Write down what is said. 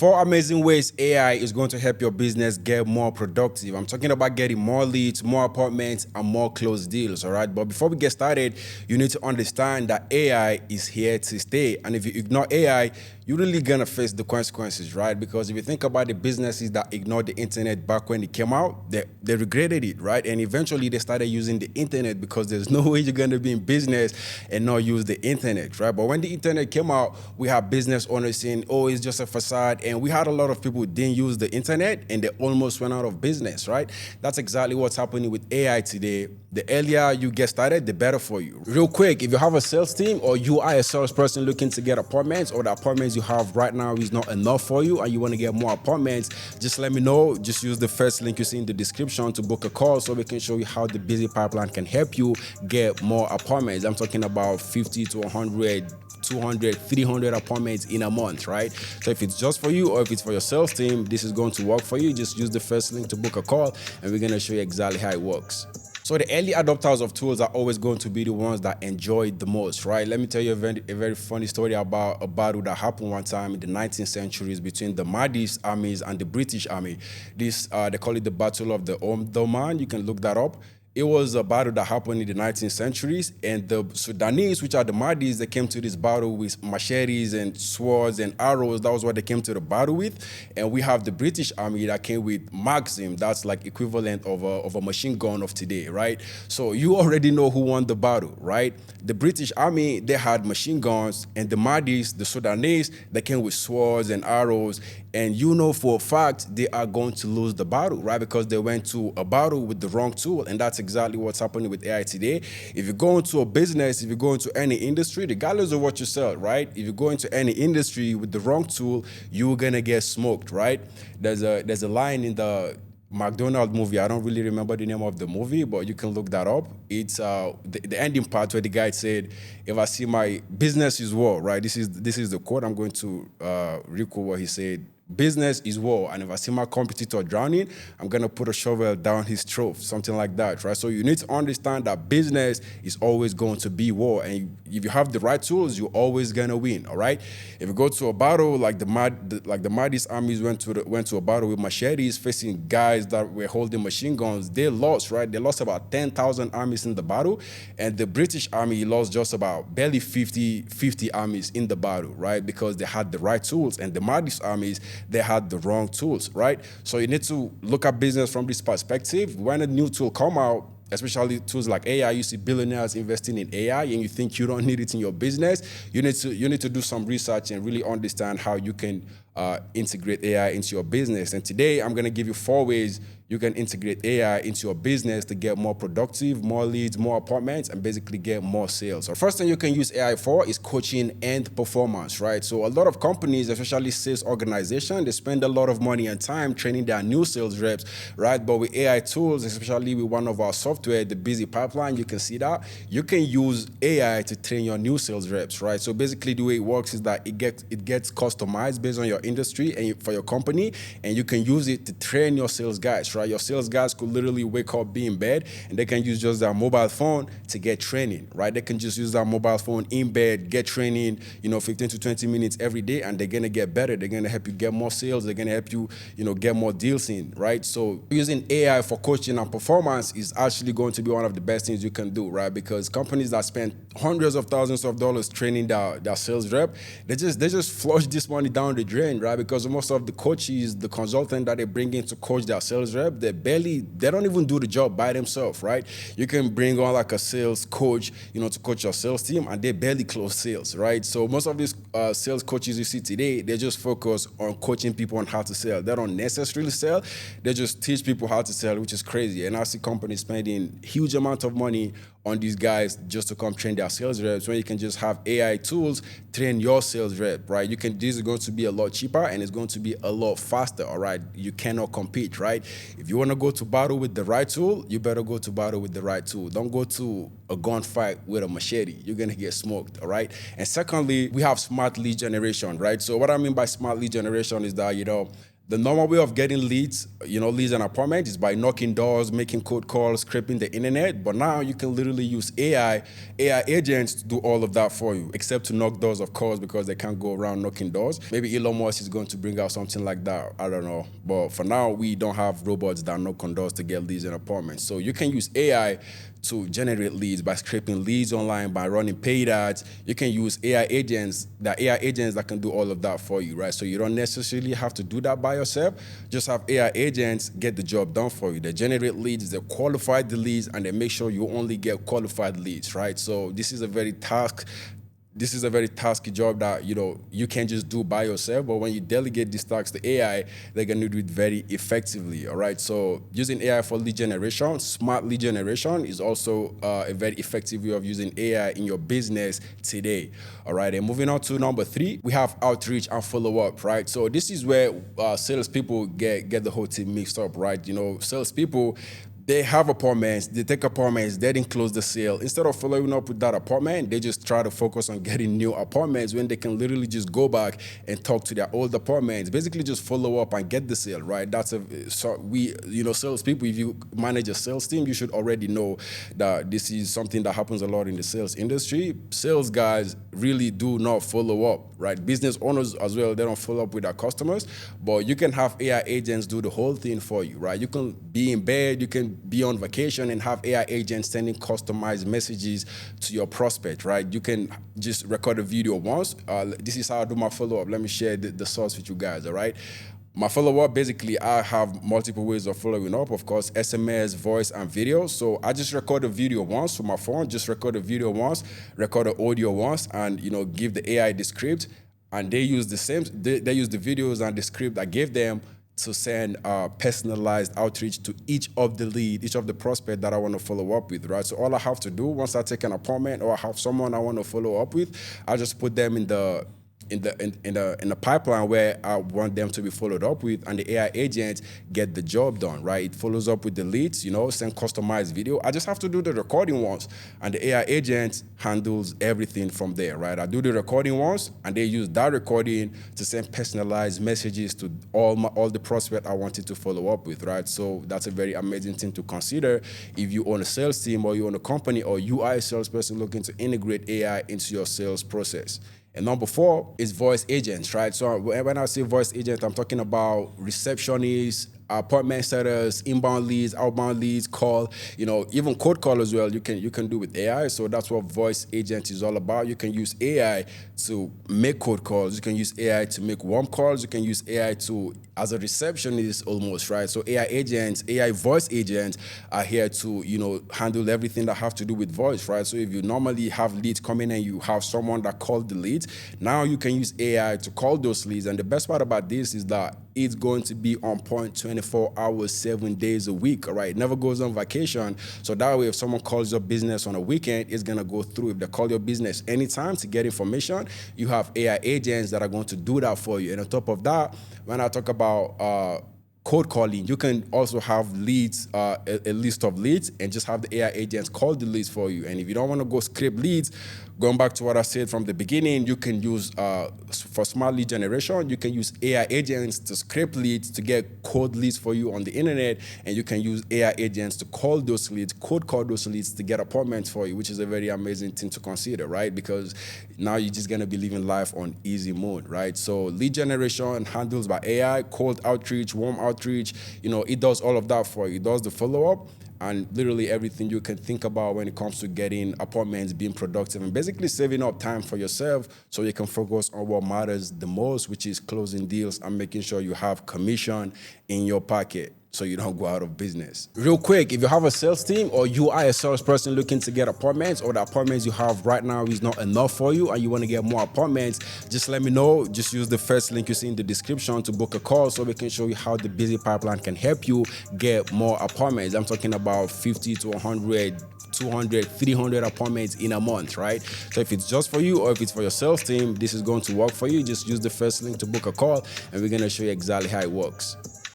Four amazing ways AI is going to help your business get more productive. I'm talking about getting more leads, more appointments, and more closed deals, all right? But before we get started, you need to understand that AI is here to stay. And if you ignore AI, you're really gonna face the consequences, right? Because if you think about the businesses that ignored the internet back when it came out, they regretted it, right? And eventually they started using the internet because there's no way you're gonna be in business and not use the internet, right? But when the internet came out, we have business owners saying, oh, it's just a facade. And we had a lot of people who didn't use the internet and they almost went out of business, right? That's exactly what's happening with AI today. The earlier you get started, the better for you. Real quick, if you have a sales team or you are a salesperson looking to get appointments, or the appointments you have right now is not enough for you and you want to get more appointments, just let me know. Just use the first link you see in the description to book a call so we can show you how the busy pipeline can help you get more appointments. I'm talking about 50 to 100, 200, 300 appointments in a month, right? So if it's just for you or if it's for your sales team, this is going to work for you. Just use the first link to book a call and we're going to show you exactly how it works. So the early adopters of tools are always going to be the ones that enjoy it the most, right? Let me tell you a very funny story about a battle that happened one time in the 19th centuries between the Mahdi's armies and the British army. This, they call it the Battle of the Omdurman. You can look that up. It was a battle that happened in the 19th centuries, and the Sudanese, which are the Mahdi's, they came to this battle with machetes and swords and arrows. That was what they came to the battle with. And we have the British army that came with Maxim. That's like equivalent of a machine gun of today, right? So you already know who won the battle, right? The British army, they had machine guns, and the Mahdi's, the Sudanese, they came with swords and arrows. And you know for a fact they are going to lose the battle, right? Because they went to a battle with the wrong tool. And that's exactly what's happening with AI today. If you go into a business, if you go into any industry, regardless of what you sell, right? If you go into any industry with the wrong tool, you're gonna get smoked, right? There's a line in the McDonald's movie. I don't really remember the name of the movie, but you can look that up. It's the ending part where the guy said, "If I see my business is war," right? This is the quote. I'm going to recall what he said. Business is war, and if I see my competitor drowning, I'm gonna put a shovel down his throat, something like that, right? So you need to understand that business is always going to be war, and if you have the right tools, you're always gonna win. All right. If you go to a battle like the Mahdi's armies went to a battle with machetes facing guys that were holding machine guns, they lost, right? They lost about 10,000 armies in the battle, and the British army lost just about barely 50 armies in the battle, right? Because they had the right tools, and the Mahdi's armies, they had the wrong tools, right? So you need to look at business from this perspective. When a new tool come out, especially tools like AI, you see billionaires investing in AI and you think you don't need it in your business, you need to do some research and really understand how you can integrate AI into your business. And today I'm gonna give you 4 ways you can integrate AI into your business to get more productive, more leads, more appointments, and basically get more sales. So first thing you can use AI for is coaching and performance, right? So a lot of companies, especially sales organizations, they spend a lot of money and time training their new sales reps, right? But with AI tools, especially with one of our software, the Busy Pipeline, you can see that you can use AI to train your new sales reps, right? So basically the way it works is that it gets customized based on your industry and for your company, and you can use it to train your sales guys, right? Your sales guys could literally wake up, be in bed, and they can use just their mobile phone to get training, right? They can just use their mobile phone in bed, get training, 15 to 20 minutes every day, and they're gonna get better. They're gonna help you get more sales. They're gonna help you, get more deals in, right? So using AI for coaching and performance is actually going to be one of the best things you can do, right? Because companies that spend hundreds of thousands of dollars training their sales rep, they just flush this money down the drain, right? Because most of the coaches, the consultant that they bring in to coach their sales rep, they don't even do the job by themselves, right? You can bring on like a sales coach, to coach your sales team, and they barely close sales, right? So most of these sales coaches you see today, they just focus on coaching people on how to sell. They don't necessarily sell. They just teach people how to sell, which is crazy. And I see companies spending huge amount of money on these guys just to come train their sales reps, when you can just have AI tools train your sales rep, right? This is going to be a lot cheaper and it's going to be a lot faster, all right? You cannot compete, right? If you want to go to battle with the right tool, you better go to battle with the right tool. Don't go to a gunfight with a machete. You're going to get smoked, all right? And secondly, we have smart lead generation, right? So what I mean by smart lead generation is that, The normal way of getting leads, leads and apartments is by knocking doors, making cold calls, scraping the internet. But now you can literally use AI agents to do all of that for you, except to knock doors, of course, because they can't go around knocking doors. Maybe Elon Musk is going to bring out something like that. I don't know. But for now, we don't have robots that knock on doors to get leads and apartments. So you can use AI to generate leads by scraping leads online, by running paid ads. You can use AI agents that can do all of that for you, right? So you don't necessarily have to do that by yourself. Just have AI agents get the job done for you. They generate leads, they qualify the leads, and they make sure you only get qualified leads, right? So this is a very tasky job that you can't just do by yourself. But when you delegate these tasks to AI, they're gonna do it very effectively. All right. So using AI for lead generation, smart lead generation is also a very effective way of using AI in your business today. All right. And moving on to number 3, we have outreach and follow up. Right. So this is where salespeople get the whole team mixed up. Right. Salespeople, they have apartments, they take apartments, they didn't close the sale. Instead of following up with that apartment, they just try to focus on getting new apartments when they can literally just go back and talk to their old apartments. Basically just follow up and get the sale, right? Salespeople, if you manage a sales team, you should already know that this is something that happens a lot in the sales industry. Sales guys really do not follow up, right? Business owners as well, they don't follow up with their customers, but you can have AI agents do the whole thing for you, right? You can be in bed, you can be on vacation and have AI agents sending customized messages to your prospect, right? You can just record a video once. This is how I do my follow-up. Let me share the source with you guys, all right? My follow-up, basically, I have multiple ways of following up, of course, SMS, voice, and video. So I just record a video once from my phone, just record a video once, record an audio once, and, give the AI the script. And they use the same, they use the videos and the script I gave them to send personalized outreach to each of the prospect that I want to follow up with, right? So all I have to do once I take an appointment or I have someone I want to follow up with, I just put them in the pipeline where I want them to be followed up with, and the AI agent get the job done, right? It follows up with the leads, send customized video. I just have to do the recording once, and the AI agent handles everything from there, right? I do the recording once, and they use that recording to send personalized messages to all the prospects I wanted to follow up with, right? So that's a very amazing thing to consider if you own a sales team or you own a company or you are a salesperson looking to integrate AI into your sales process. And number 4 is voice agents, right? So when I say voice agent, I'm talking about receptionists, appointment setters, inbound leads, outbound leads, call, even cold call as well. You can do with AI. So that's what voice agent is all about. You can use AI to make cold calls. You can use AI to make warm calls. You can use AI as a receptionist almost, right? So AI voice agents are here to, handle everything that have to do with voice, right? So if you normally have leads coming and you have someone that called the leads, now you can use AI to call those leads. And the best part about this is that it's going to be on point 24 hours, 7 days a week, all right? It never goes on vacation. So that way, if someone calls your business on a weekend, it's going to go through. If they call your business anytime to get information, you have AI agents that are going to do that for you. And on top of that, when I talk about cold calling, you can also have leads, a list of leads, and just have the AI agents call the leads for you. And if you don't want to go scrape leads, going back to what I said from the beginning, you can use, for smart lead generation, you can use AI agents to scrape leads to get cold leads for you on the internet, and you can use AI agents to call those leads, cold call those leads to get appointments for you, which is a very amazing thing to consider, right? Because now you're just going to be living life on easy mode, right? So lead generation handles by AI, cold outreach, warm outreach, it does all of that for you. It does the follow-up, and literally everything you can think about when it comes to getting appointments, being productive, and basically saving up time for yourself so you can focus on what matters the most, which is closing deals and making sure you have commission in your pocket so you don't go out of business. Real quick, if you have a sales team or you are a salesperson looking to get appointments, or the appointments you have right now is not enough for you and you want to get more appointments, just let me know. Just use the first link you see in the description to book a call so we can show you how the busy pipeline can help you get more appointments. I'm talking about 50 to 100, 200, 300 appointments in a month, right? So if it's just for you or if it's for your sales team, this is going to work for you. Just use the first link to book a call and we're going to show you exactly how it works.